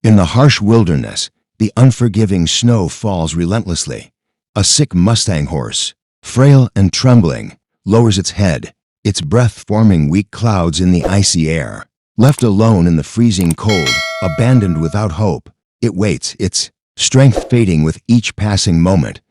In the harsh wilderness, the unforgiving snow falls relentlessly. A sick Mustang horse, frail and trembling, lowers its head, its breath forming weak clouds in the icy air. Left alone in the freezing cold, abandoned without hope, it waits, its strength fading with each passing moment.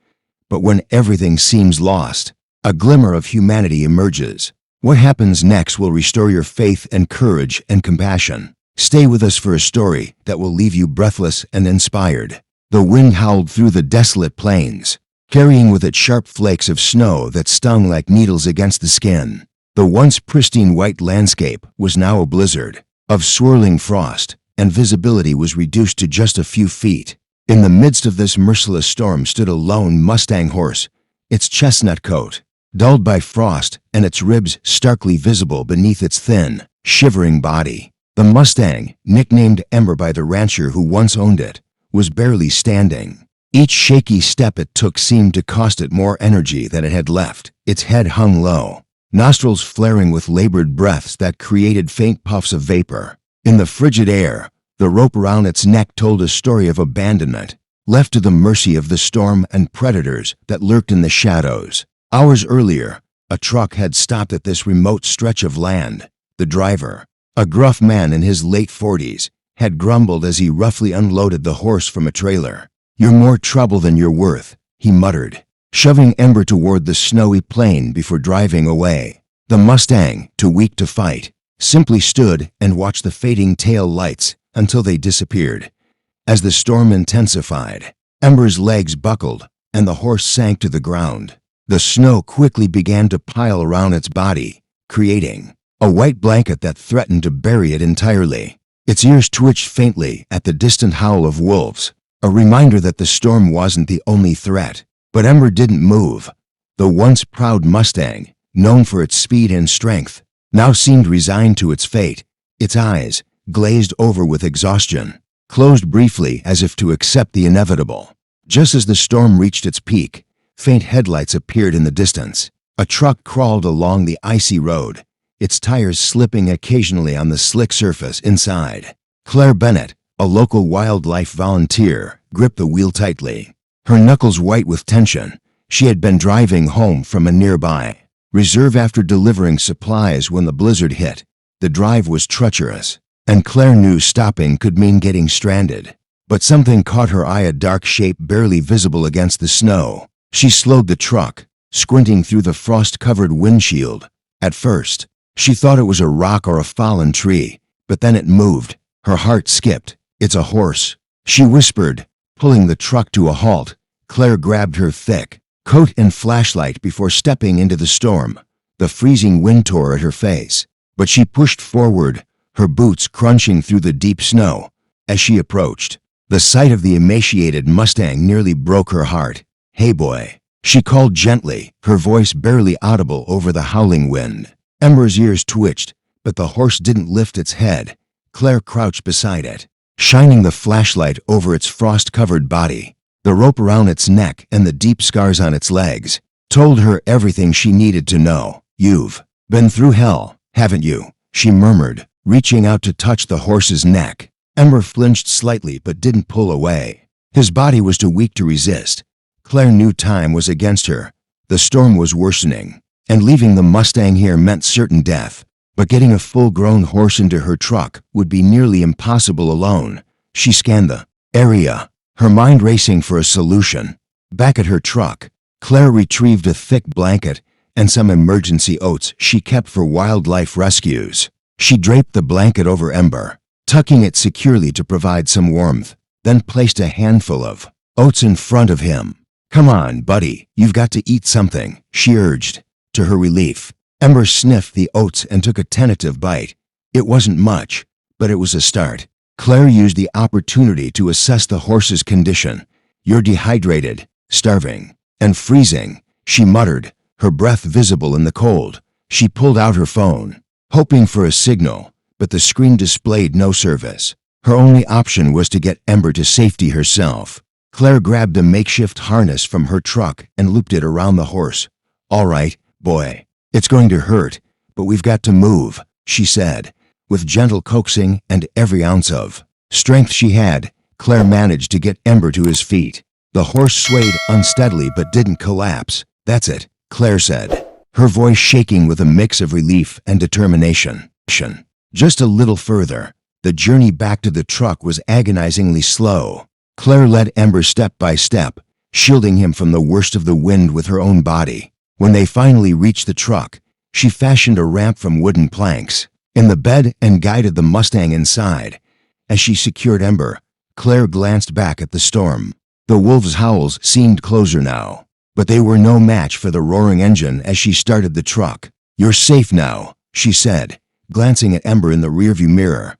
But when everything seems lost, a glimmer of humanity emerges. What happens next will restore your faith and courage and compassion. Stay with us for a story that will leave you breathless and inspired. The wind howled through the desolate plains, carrying with it sharp flakes of snow that stung like needles against the skin. The once pristine white landscape was now a blizzard of swirling frost, and visibility was reduced to just a few feet. In the midst of this merciless storm stood a lone Mustang horse, its chestnut coat dulled by frost and its ribs starkly visible beneath its thin, shivering body. The Mustang, nicknamed Ember by the rancher who once owned it, was barely standing. Each shaky step it took seemed to cost it more energy than it had left. Its head hung low, nostrils flaring with labored breaths that created faint puffs of vapor. In the frigid air, the rope around its neck told a story of abandonment, left to the mercy of the storm and predators that lurked in the shadows. Hours earlier, a truck had stopped at this remote stretch of land. The driver, a gruff man in his late 40s, had grumbled as he roughly unloaded the horse from a trailer. "You're more trouble than you're worth," he muttered, shoving Ember toward the snowy plain before driving away. The Mustang, too weak to fight, simply stood and watched the fading tail lights until they disappeared. As the storm intensified, Ember's legs buckled and the horse sank to the ground. The snow quickly began to pile around its body, creating a white blanket that threatened to bury it entirely. Its ears twitched faintly at the distant howl of wolves, a reminder that the storm wasn't the only threat. But Ember didn't move. The once proud Mustang, known for its speed and strength, now seemed resigned to its fate. Its eyes, glazed over with exhaustion, closed briefly as if to accept the inevitable. Just as the storm reached its peak, faint headlights appeared in the distance. A truck crawled along the icy road, its tires slipping occasionally on the slick surface inside. Claire Bennett, a local wildlife volunteer, gripped the wheel tightly. Her knuckles white with tension, she had been driving home from a nearby reserve after delivering supplies when the blizzard hit. The drive was treacherous, and Claire knew stopping could mean getting stranded. But something caught her eye, a dark shape barely visible against the snow. She slowed the truck, squinting through the frost-covered windshield. At first, she thought it was a rock or a fallen tree, but then it moved. Her heart skipped. "It's a horse," she whispered, pulling the truck to a halt. Claire grabbed her thick coat and flashlight before stepping into the storm. The freezing wind tore at her face, but she pushed forward, her boots crunching through the deep snow. As she approached, the sight of the emaciated Mustang nearly broke her heart. "Hey boy," she called gently, her voice barely audible over the howling wind. Ember's ears twitched, but the horse didn't lift its head. Claire crouched beside it, shining the flashlight over its frost-covered body. The rope around its neck and the deep scars on its legs told her everything she needed to know. "You've been through hell, haven't you?" she murmured, reaching out to touch the horse's neck. Ember flinched slightly but didn't pull away. His body was too weak to resist. Claire knew time was against her. The storm was worsening, and leaving the Mustang here meant certain death. But getting a full-grown horse into her truck would be nearly impossible alone. She scanned the area, her mind racing for a solution. Back at her truck, Claire retrieved a thick blanket and some emergency oats she kept for wildlife rescues. She draped the blanket over Ember, tucking it securely to provide some warmth, then placed a handful of oats in front of him. "Come on, buddy, you've got to eat something," she urged. To her relief, Ember sniffed the oats and took a tentative bite. It wasn't much, but it was a start. Claire used the opportunity to assess the horse's condition. "You're dehydrated, starving, and freezing," she muttered, her breath visible in the cold. She pulled out her phone, hoping for a signal, but the screen displayed no service. Her only option was to get Ember to safety herself. Claire grabbed a makeshift harness from her truck and looped it around the horse. "All right, boy, it's going to hurt, but we've got to move," she said, with gentle coaxing and every ounce of Strength she had, Claire managed to get Ember to his feet. The horse swayed unsteadily but didn't collapse. "That's it," Claire said, her voice shaking with a mix of relief and determination. Just a little further. The journey back to the truck was agonizingly slow. Claire led Ember step by step, shielding him from the worst of the wind with her own body. When they finally reached the truck, she fashioned a ramp from wooden planks in the bed and guided the Mustang inside. As she secured Ember, Claire glanced back at the storm. The wolves' howls seemed closer now, but they were no match for the roaring engine as she started the truck. "You're safe now," she said, glancing at Ember in the rearview mirror.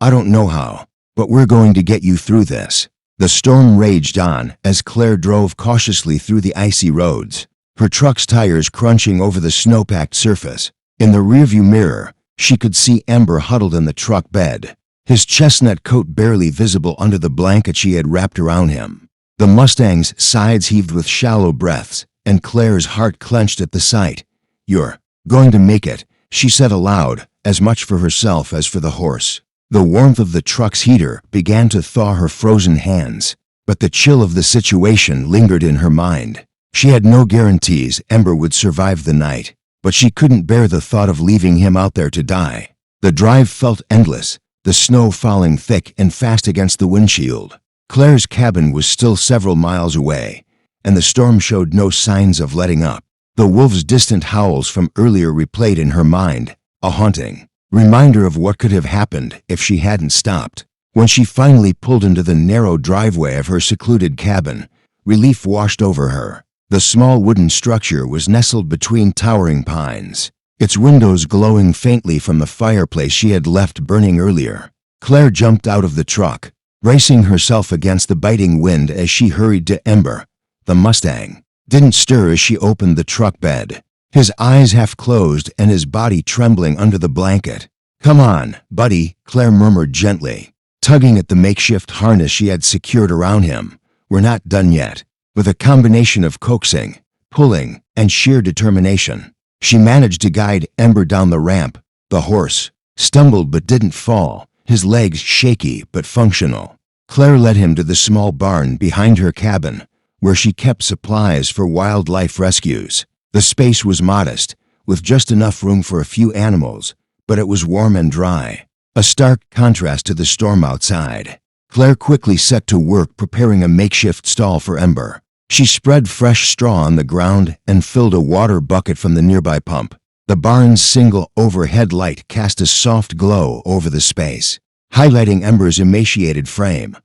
"I don't know how, but we're going to get you through this." The storm raged on as Claire drove cautiously through the icy roads, her truck's tires crunching over the snow-packed surface. In the rearview mirror, she could see Ember huddled in the truck bed, his chestnut coat barely visible under the blanket she had wrapped around him. The Mustang's sides heaved with shallow breaths, and Claire's heart clenched at the sight. "You're going to make it," she said aloud, as much for herself as for the horse. The warmth of the truck's heater began to thaw her frozen hands, but the chill of the situation lingered in her mind. She had no guarantees Ember would survive the night, but she couldn't bear the thought of leaving him out there to die. The drive felt endless, the snow falling thick and fast against the windshield. Claire's cabin was still several miles away, and the storm showed no signs of letting up. The wolves' distant howls from earlier replayed in her mind, a haunting reminder of what could have happened if she hadn't stopped. When she finally pulled into the narrow driveway of her secluded cabin, relief washed over her. The small wooden structure was nestled between towering pines, its windows glowing faintly from the fireplace she had left burning earlier. Claire jumped out of the truck, bracing herself against the biting wind as she hurried to Ember. The Mustang didn't stir as she opened the truck bed, his eyes half closed and his body trembling under the blanket. "Come on, buddy," Claire murmured gently, tugging at the makeshift harness she had secured around him. "We're not done yet." With a combination of coaxing, pulling, and sheer determination, she managed to guide Ember down the ramp. The horse stumbled but didn't fall, his legs shaky but functional. Claire led him to the small barn behind her cabin, where she kept supplies for wildlife rescues. The space was modest, with just enough room for a few animals, but it was warm and dry, a stark contrast to the storm outside. Claire quickly set to work preparing a makeshift stall for Ember. She spread fresh straw on the ground and filled a water bucket from the nearby pump. The barn's single overhead light cast a soft glow over the space, highlighting Ember's emaciated frame.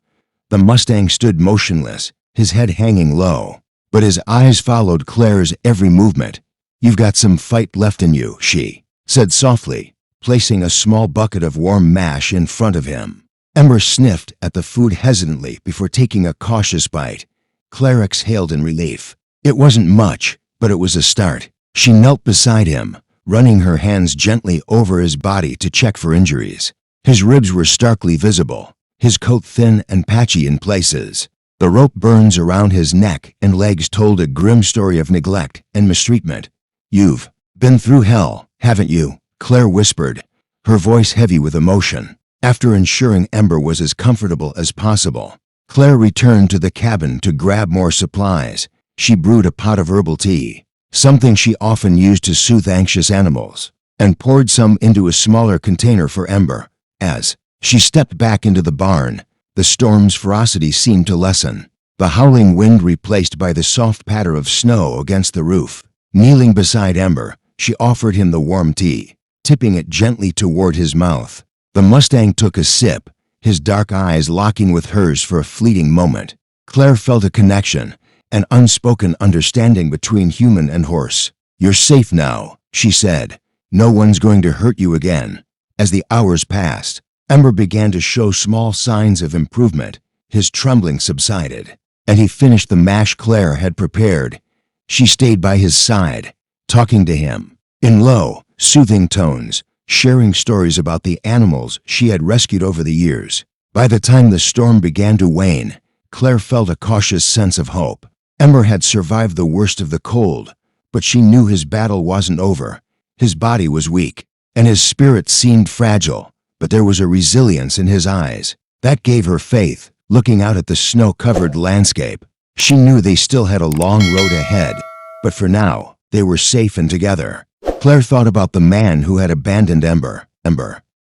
The Mustang stood motionless, his head hanging low, but his eyes followed Claire's every movement. "You've got some fight left in you," she said softly, placing a small bucket of warm mash in front of him. Ember sniffed at the food hesitantly before taking a cautious bite. Claire exhaled in relief. It wasn't much, but it was a start. She knelt beside him, running her hands gently over his body to check for injuries. His ribs were starkly visible, his coat thin and patchy in places. The rope burns around his neck and legs told a grim story of neglect and mistreatment. "You've been through hell, haven't you?" Claire whispered, her voice heavy with emotion. After ensuring Ember was as comfortable as possible, Claire returned to the cabin to grab more supplies. She brewed a pot of herbal tea, something she often used to soothe anxious animals, and poured some into a smaller container for Ember. As she stepped back into the barn, the storm's ferocity seemed to lessen, the howling wind replaced by the soft patter of snow against the roof. Kneeling beside Ember, she offered him the warm tea, tipping it gently toward his mouth. The Mustang took a sip, his dark eyes locking with hers for a fleeting moment. Claire felt a connection, an unspoken understanding between human and horse. "You're safe now," she said. "No one's going to hurt you again." As the hours passed, Ember began to show small signs of improvement. His trembling subsided, and he finished the mash Claire had prepared. She stayed by his side, talking to him in low, soothing tones, sharing stories about the animals she had rescued over the years. By the time the storm began to wane, Claire felt a cautious sense of hope. Ember had survived the worst of the cold, but she knew his battle wasn't over. His body was weak, and his spirit seemed fragile, but there was a resilience in his eyes. That gave her faith, looking out at the snow-covered landscape. She knew they still had a long road ahead, but for now, they were safe and together. Claire thought about the man who had abandoned Ember.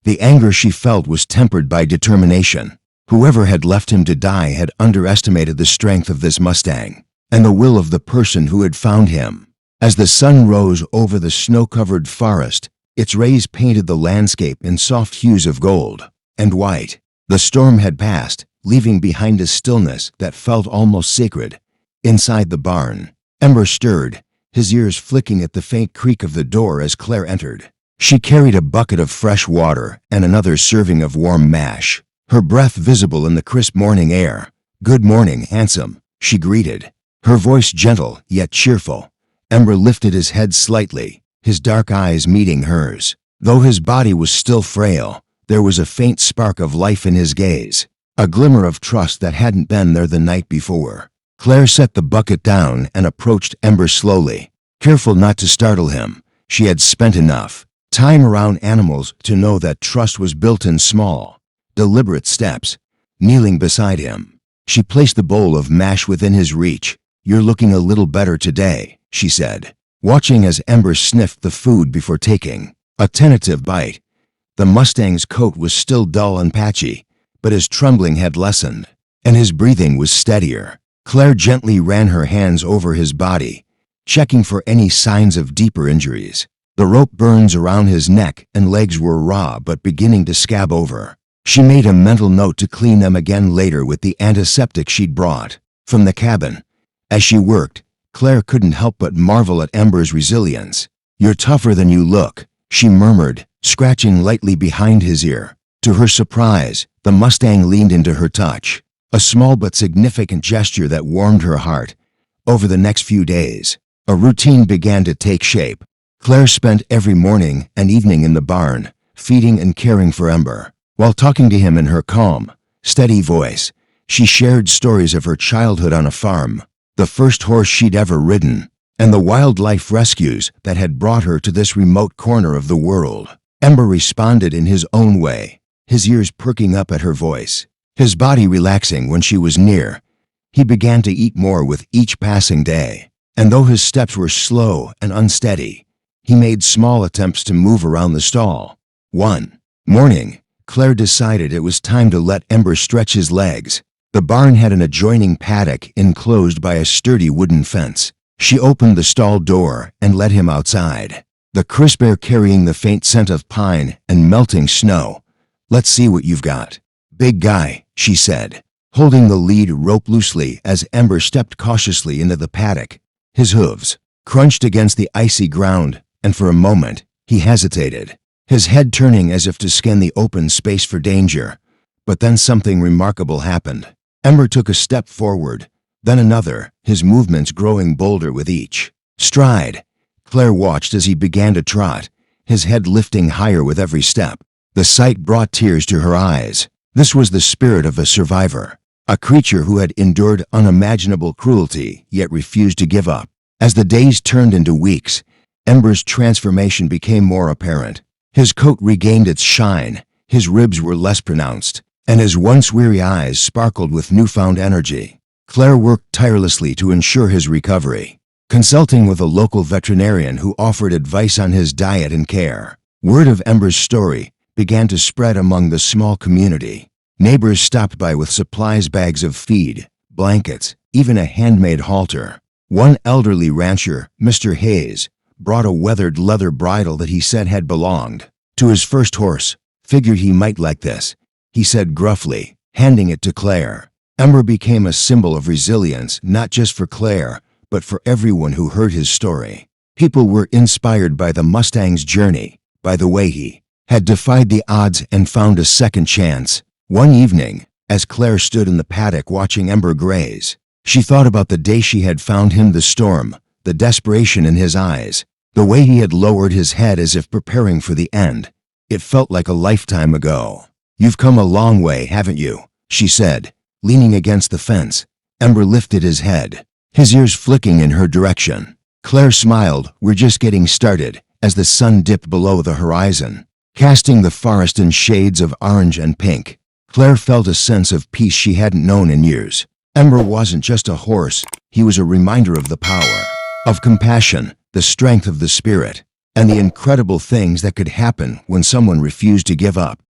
The anger she felt was tempered by determination. Whoever had left him to die had underestimated the strength of this Mustang, and the will of the person who had found him. As the sun rose over the snow-covered forest, its rays painted the landscape in soft hues of gold and white. The storm had passed, leaving behind a stillness that felt almost sacred. Inside the barn, Ember stirred, his ears flicking at the faint creak of the door as Claire entered. She carried a bucket of fresh water and another serving of warm mash, her breath visible in the crisp morning air. "Good morning, handsome," she greeted, her voice gentle yet cheerful. Ember lifted his head slightly, his dark eyes meeting hers. Though his body was still frail, there was a faint spark of life in his gaze, a glimmer of trust that hadn't been there the night before. Claire set the bucket down and approached Ember slowly, careful not to startle him. She had spent enough time around animals to know that trust was built in small, deliberate steps. Kneeling beside him, she placed the bowl of mash within his reach. "You're looking a little better today," she said, watching as Ember sniffed the food before taking a tentative bite. The Mustang's coat was still dull and patchy, but his trembling had lessened, and his breathing was steadier. Claire gently ran her hands over his body, checking for any signs of deeper injuries. The rope burns around his neck and legs were raw but beginning to scab over. She made a mental note to clean them again later with the antiseptic she'd brought from the cabin. As she worked, Claire couldn't help but marvel at Ember's resilience. "You're tougher than you look," she murmured, scratching lightly behind his ear. To her surprise, the Mustang leaned into her touch, a small but significant gesture that warmed her heart. Over the next few days, a routine began to take shape. Claire spent every morning and evening in the barn, feeding and caring for Ember. While talking to him in her calm, steady voice, she shared stories of her childhood on a farm, the first horse she'd ever ridden, and the wildlife rescues that had brought her to this remote corner of the world. Ember responded in his own way, his ears perking up at her voice, his body relaxing when she was near. He began to eat more with each passing day, and though his steps were slow and unsteady, he made small attempts to move around the stall. One morning, Claire decided it was time to let Ember stretch his legs. The barn had an adjoining paddock enclosed by a sturdy wooden fence. She opened the stall door and led him outside, the crisp air carrying the faint scent of pine and melting snow. "Let's see what you've got, big guy," she said, holding the lead rope loosely as Ember stepped cautiously into the paddock. His hooves crunched against the icy ground, and for a moment, he hesitated, his head turning as if to scan the open space for danger. But then something remarkable happened. Ember took a step forward, then another, his movements growing bolder with each stride. Claire watched as he began to trot, his head lifting higher with every step. The sight brought tears to her eyes. This was the spirit of a survivor, a creature who had endured unimaginable cruelty yet refused to give up. As the days turned into weeks, Ember's transformation became more apparent. His coat regained its shine, his ribs were less pronounced, and his once weary eyes sparkled with newfound energy. Claire worked tirelessly to ensure his recovery, consulting with a local veterinarian who offered advice on his diet and care. Word of Ember's story began to spread among the small community. Neighbors stopped by with supplies, bags of feed, blankets, even a handmade halter. One elderly rancher, Mr. Hayes, brought a weathered leather bridle that he said had belonged to his first horse. "Figured he might like this," he said gruffly, handing it to Claire. Ember became a symbol of resilience, not just for Claire, but for everyone who heard his story. People were inspired by the Mustang's journey, by the way he had defied the odds and found a second chance. One evening, as Claire stood in the paddock watching Ember graze, she thought about the day she had found him, the storm, the desperation in his eyes, the way he had lowered his head as if preparing for the end. It felt like a lifetime ago. "You've come a long way, haven't you?" she said, leaning against the fence. Ember lifted his head, his ears flicking in her direction. Claire smiled. "We're just getting started," as the sun dipped below the horizon, casting the forest in shades of orange and pink. Claire felt a sense of peace she hadn't known in years. Ember wasn't just a horse, he was a reminder of the power, of compassion, the strength of the spirit, and the incredible things that could happen when someone refused to give up.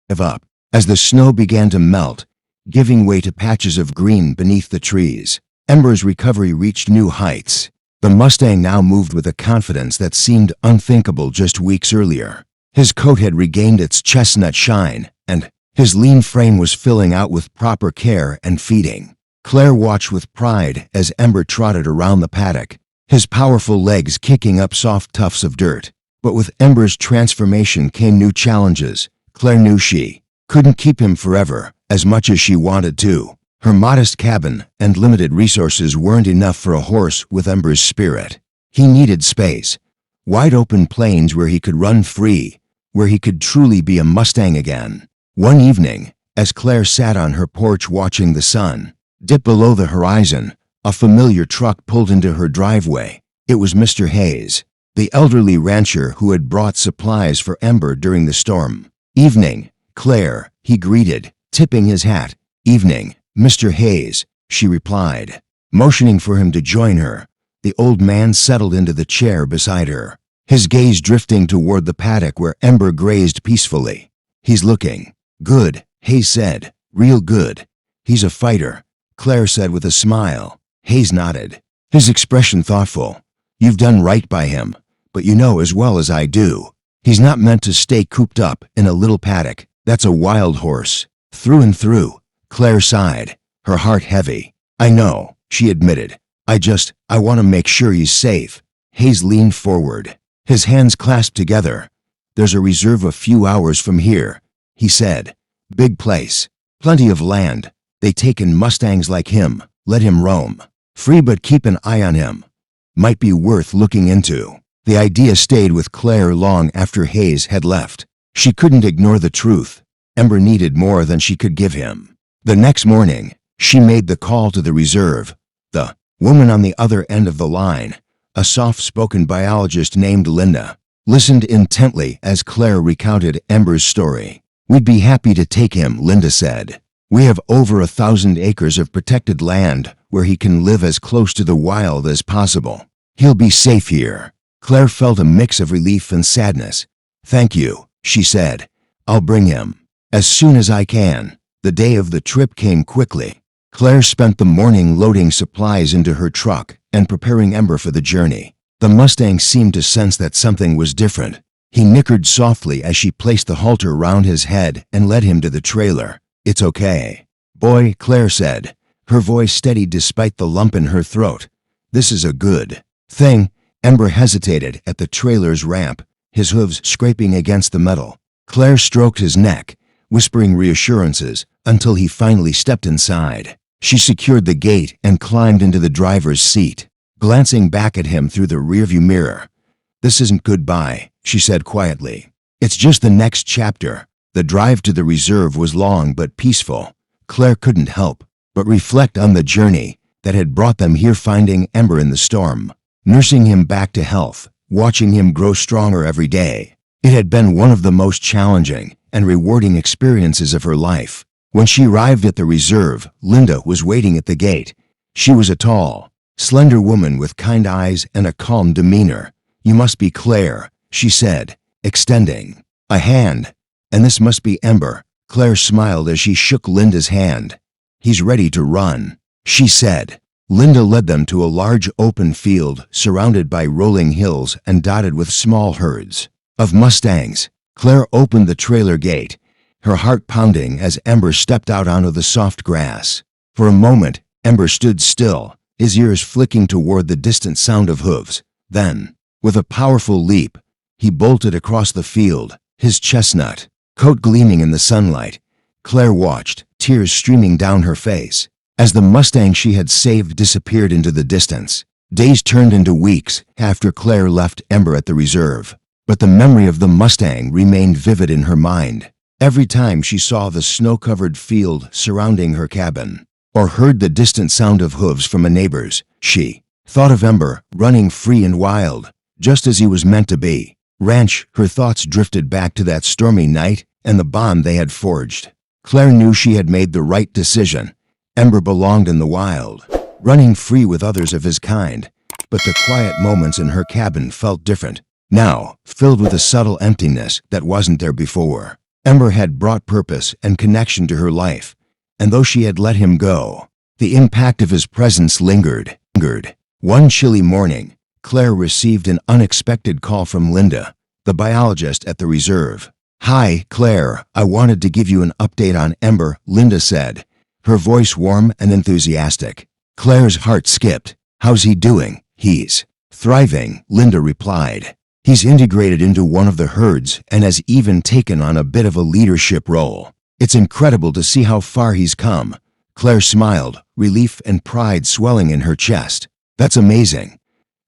As the snow began to melt, giving way to patches of green beneath the trees, Ember's recovery reached new heights. The Mustang now moved with a confidence that seemed unthinkable just weeks earlier. His coat had regained its chestnut shine, and his lean frame was filling out with proper care and feeding. Claire watched with pride as Ember trotted around the paddock, his powerful legs kicking up soft tufts of dirt. But with Ember's transformation came new challenges. Claire knew she couldn't keep him forever, as much as she wanted to. Her modest cabin and limited resources weren't enough for a horse with Ember's spirit. He needed space, wide open plains where he could run free, where he could truly be a Mustang again. One evening, as Claire sat on her porch watching the sun dip below the horizon, a familiar truck pulled into her driveway. It was Mr. Hayes, the elderly rancher who had brought supplies for Ember during the storm. "Evening, Claire," he greeted, tipping his hat. "Evening, Mr. Hayes," she replied. Motioning for him to join her, the old man settled into the chair beside her, his gaze drifting toward the paddock where Ember grazed peacefully. "He's looking good," Hayes said. "Real good. He's a fighter," Claire said with a smile. Hayes nodded, his expression thoughtful. "You've done right by him, but you know as well as I do, he's not meant to stay cooped up in a little paddock. That's a wild horse, through and through." Claire sighed, her heart heavy. "I know," she admitted. I want to make sure he's safe." Hayes leaned forward, his hands clasped together. "There's a reserve a few hours from here," he said. "Big place, plenty of land. They take in Mustangs like him, let him roam. Free, but keep an eye on him. Might be worth looking into." The idea stayed with Claire long after Hayes had left. She couldn't ignore the truth. Ember needed more than she could give him. The next morning, she made the call to the reserve. The woman on the other end of the line, a soft-spoken biologist named Linda, listened intently as Claire recounted Ember's story. "We'd be happy to take him," Linda said. "We have over 1,000 acres of protected land where he can live as close to the wild as possible. He'll be safe here." Claire felt a mix of relief and sadness. "Thank you," she said. "I'll bring him as soon as I can." The day of the trip came quickly. Claire spent the morning loading supplies into her truck and preparing Ember for the journey. The Mustang seemed to sense that something was different. He nickered softly as she placed the halter round his head and led him to the trailer. "It's okay, boy," Claire said, her voice steady despite the lump in her throat. "This is a good thing." Ember hesitated at the trailer's ramp, his hooves scraping against the metal. Claire stroked his neck, whispering reassurances, until he finally stepped inside. She secured the gate and climbed into the driver's seat, glancing back at him through the rearview mirror. "This isn't goodbye," she said quietly. "It's just the next chapter." The drive to the reserve was long but peaceful. Claire couldn't help but reflect on the journey that had brought them here, finding Ember in the storm, nursing him back to health, watching him grow stronger every day. It had been one of the most challenging and rewarding experiences of her life. When she arrived at the reserve, Linda was waiting at the gate. She was a tall, slender woman with kind eyes and a calm demeanor. "You must be Claire," she said, extending a hand. "And this must be Ember." Claire smiled as she shook Linda's hand. "He's ready to run," she said. Linda led them to a large open field surrounded by rolling hills and dotted with small herds of Mustangs. Claire opened the trailer gate, her heart pounding as Ember stepped out onto the soft grass. For a moment, Ember stood still, his ears flicking toward the distant sound of hooves. Then, with a powerful leap, he bolted across the field, his chestnut coat gleaming in the sunlight. Claire watched, tears streaming down her face, as the Mustang she had saved disappeared into the distance. Days turned into weeks after Claire left Ember at the reserve, but the memory of the Mustang remained vivid in her mind. Every time she saw the snow-covered field surrounding her cabin, or heard the distant sound of hooves from a neighbor's, she thought of Ember running free and wild, just as he was meant to be. Her thoughts drifted back to that stormy night and the bond they had forged. Claire knew she had made the right decision. Ember belonged in the wild, running free with others of his kind. But the quiet moments in her cabin felt different, now filled with a subtle emptiness that wasn't there before. Ember had brought purpose and connection to her life, and though she had let him go, the impact of his presence lingered. One chilly morning, Claire received an unexpected call from Linda, the biologist at the reserve. "Hi, Claire, I wanted to give you an update on Ember," Linda said, her voice warm and enthusiastic. Claire's heart skipped. "How's he doing?" "He's thriving," Linda replied. "He's integrated into one of the herds and has even taken on a bit of a leadership role. It's incredible to see how far he's come." Claire smiled, relief and pride swelling in her chest. "That's amazing.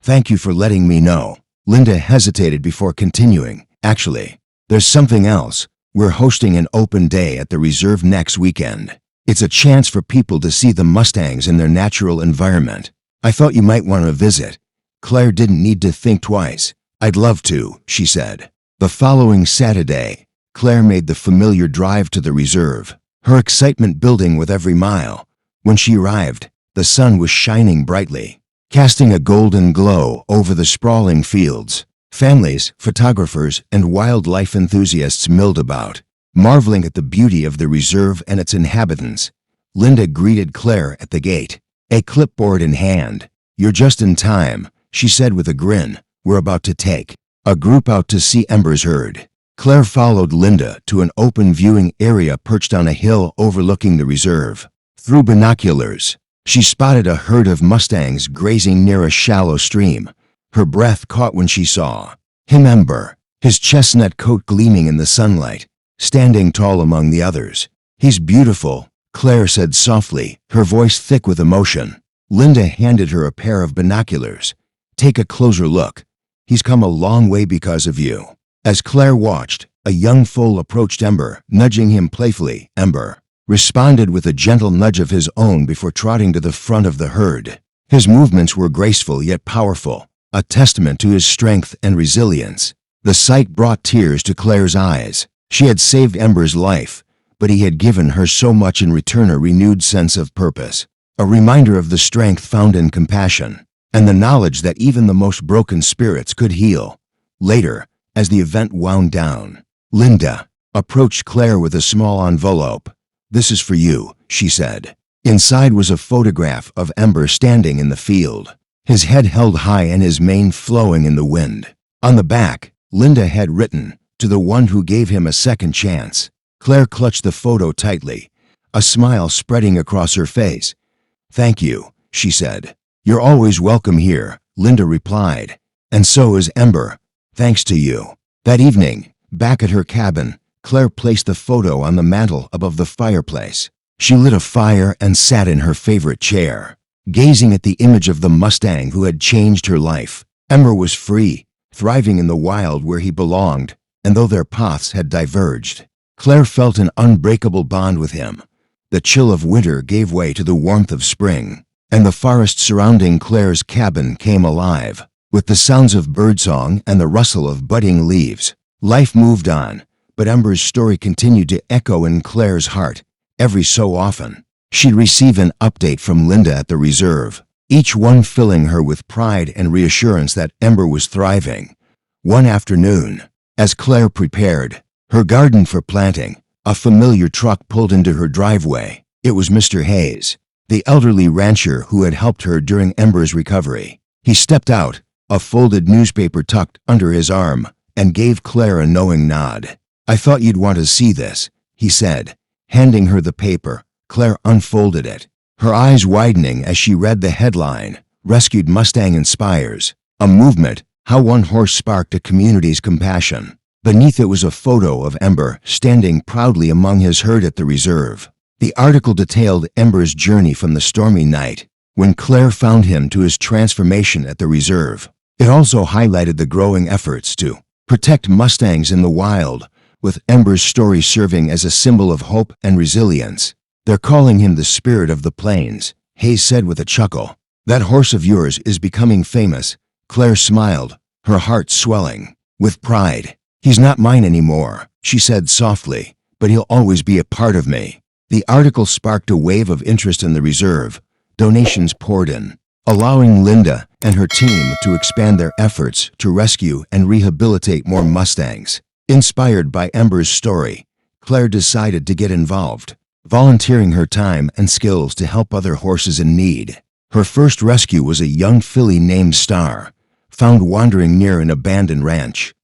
Thank you for letting me know." Linda hesitated before continuing. "Actually, there's something else. We're hosting an open day at the reserve next weekend. It's a chance for people to see the Mustangs in their natural environment. I thought you might want to visit." Claire didn't need to think twice. "I'd love to," she said. The following Saturday, Claire made the familiar drive to the reserve, her excitement building with every mile. When she arrived, the sun was shining brightly, casting a golden glow over the sprawling fields. Families, photographers, and wildlife enthusiasts milled about, marveling at the beauty of the reserve and its inhabitants. Linda greeted Claire at the gate, a clipboard in hand. "You're just in time," she said with a grin. "We're about to take a group out to see Ember's herd." Claire followed Linda to an open viewing area perched on a hill overlooking the reserve. Through binoculars, she spotted a herd of Mustangs grazing near a shallow stream. Her breath caught when she saw him, Ember, his chestnut coat gleaming in the sunlight, standing tall among the others. "He's beautiful," Claire said softly, her voice thick with emotion. Linda handed her a pair of binoculars. "Take a closer look. He's come a long way because of you." As Claire watched, a young foal approached Ember, nudging him playfully. Ember responded with a gentle nudge of his own before trotting to the front of the herd. His movements were graceful yet powerful, a testament to his strength and resilience. The sight brought tears to Claire's eyes. She had saved Ember's life, but he had given her so much in return, a renewed sense of purpose, a reminder of the strength found in compassion, and the knowledge that even the most broken spirits could heal. Later, as the event wound down, Linda approached Claire with a small envelope. "This is for you," she said. Inside was a photograph of Ember standing in the field, his head held high and his mane flowing in the wind. On the back, Linda had written, "To the one who gave him a second chance." Claire clutched the photo tightly, a smile spreading across her face. "Thank you," she said. "You're always welcome here," Linda replied. "And so is Ember. Thanks to you." That evening, back at her cabin, Claire placed the photo on the mantel above the fireplace. She lit a fire and sat in her favorite chair, gazing at the image of the Mustang who had changed her life. Ember was free, thriving in the wild where he belonged, and though their paths had diverged, Claire felt an unbreakable bond with him. The chill of winter gave way to the warmth of spring, and the forest surrounding Claire's cabin came alive, with the sounds of birdsong and the rustle of budding leaves. Life moved on, but Ember's story continued to echo in Claire's heart. Every so often, she'd receive an update from Linda at the reserve, each one filling her with pride and reassurance that Ember was thriving. One afternoon, as Claire prepared her garden for planting, a familiar truck pulled into her driveway. It was Mr. Hayes, the elderly rancher who had helped her during Ember's recovery. He stepped out, a folded newspaper tucked under his arm, and gave Claire a knowing nod. "I thought you'd want to see this," he said, handing her the paper. Claire unfolded it, her eyes widening as she read the headline, "Rescued Mustang Inspires a Movement, How One Horse Sparked a Community's Compassion." Beneath it was a photo of Ember standing proudly among his herd at the reserve. The article detailed Ember's journey from the stormy night when Claire found him to his transformation at the reserve. It also highlighted the growing efforts to protect Mustangs in the wild, with Ember's story serving as a symbol of hope and resilience. "They're calling him the spirit of the plains," Hayes said with a chuckle. "That horse of yours is becoming famous." Claire smiled, her heart swelling with pride. "He's not mine anymore," she said softly, but he'll always be a part of me. The article sparked a wave of interest in the reserve. Donations poured in, allowing Linda and her team to expand their efforts to rescue and rehabilitate more Mustangs. Inspired by Ember's story, Claire decided to get involved, volunteering her time and skills to help other horses in need. Her first rescue was a young filly named Star, found wandering near an abandoned ranch.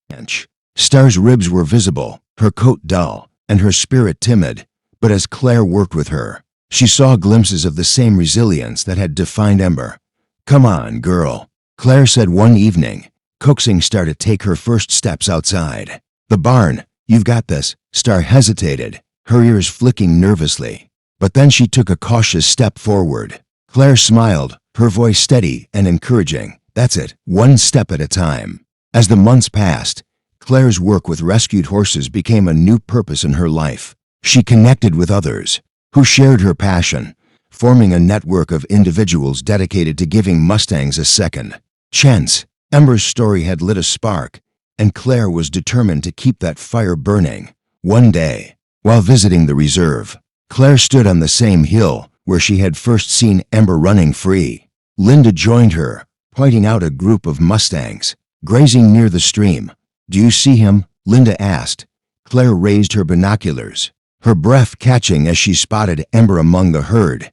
Star's ribs were visible, her coat dull, and her spirit timid, but as Claire worked with her, she saw glimpses of the same resilience that had defined Ember. "Come on, girl," Claire said one evening, coaxing Star to take her first steps outside. "The barn, you've got this." Star hesitated, her ears flicking nervously. But then she took a cautious step forward. Claire smiled, her voice steady and encouraging. "That's it, one step at a time." As the months passed, Claire's work with rescued horses became a new purpose in her life. She connected with others who shared her passion, forming a network of individuals dedicated to giving Mustangs a second chance. Ember's story had lit a spark, and Claire was determined to keep that fire burning. One day, while visiting the reserve, Claire stood on the same hill where she had first seen Ember running free. Linda joined her, pointing out a group of Mustangs grazing near the stream. "Do you see him?" Linda asked. Claire raised her binoculars, her breath catching as she spotted Ember among the herd.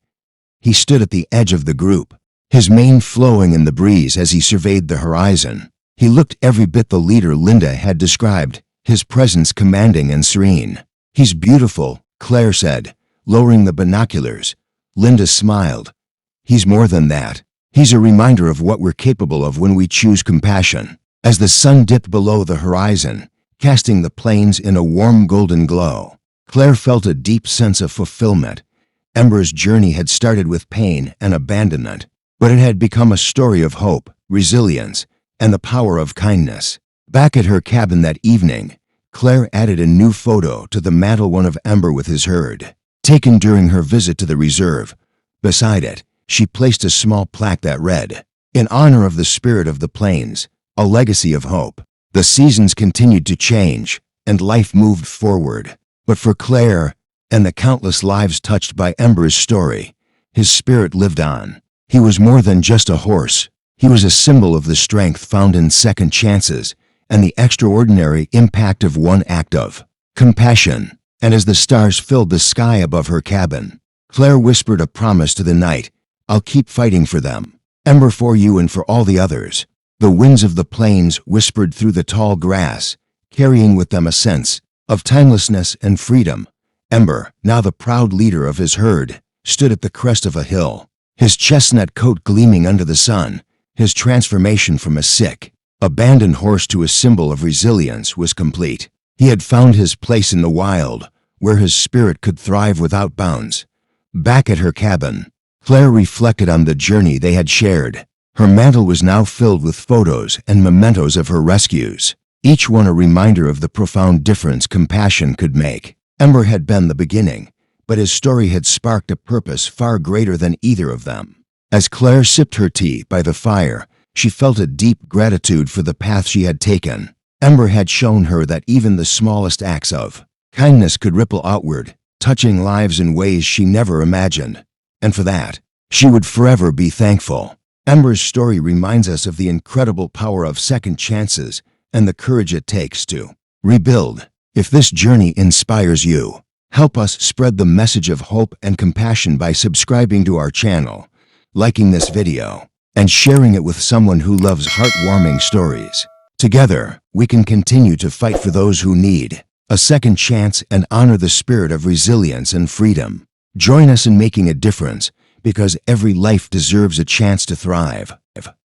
He stood at the edge of the group, his mane flowing in the breeze as he surveyed the horizon. He looked every bit the leader Linda had described, his presence commanding and serene. "He's beautiful," Claire said, lowering the binoculars. Linda smiled. "He's more than that. He's a reminder of what we're capable of when we choose compassion." As the sun dipped below the horizon, casting the plains in a warm golden glow, Claire felt a deep sense of fulfillment. Ember's journey had started with pain and abandonment, but it had become a story of hope, resilience, and the power of kindness. Back at her cabin that evening, Claire added a new photo to the mantle, one of Ember with his herd, taken during her visit to the reserve. Beside it, she placed a small plaque that read, "In honor of the spirit of the plains, a legacy of hope." The seasons continued to change, and life moved forward. But for Claire, and the countless lives touched by Ember's story, his spirit lived on. He was more than just a horse. He was a symbol of the strength found in second chances and the extraordinary impact of one act of compassion. And as the stars filled the sky above her cabin, Claire whispered a promise to the night, "I'll keep fighting for them. Ember, for you and for all the others." The winds of the plains whispered through the tall grass, carrying with them a sense of timelessness and freedom. Ember, now the proud leader of his herd, stood at the crest of a hill, his chestnut coat gleaming under the sun. His transformation from a sick, abandoned horse to a symbol of resilience was complete. He had found his place in the wild, where his spirit could thrive without bounds. Back at her cabin, Claire reflected on the journey they had shared. Her mantle was now filled with photos and mementos of her rescues, each one a reminder of the profound difference compassion could make. Ember had been the beginning, but his story had sparked a purpose far greater than either of them. As Claire sipped her tea by the fire, she felt a deep gratitude for the path she had taken. Ember had shown her that even the smallest acts of kindness could ripple outward, touching lives in ways she never imagined. And for that, she would forever be thankful. Ember's story reminds us of the incredible power of second chances and the courage it takes to rebuild. If this journey inspires you, help us spread the message of hope and compassion by subscribing to our channel, liking this video, and sharing it with someone who loves heartwarming stories. Together, we can continue to fight for those who need a second chance and honor the spirit of resilience and freedom. Join us in making a difference, because every life deserves a chance to thrive.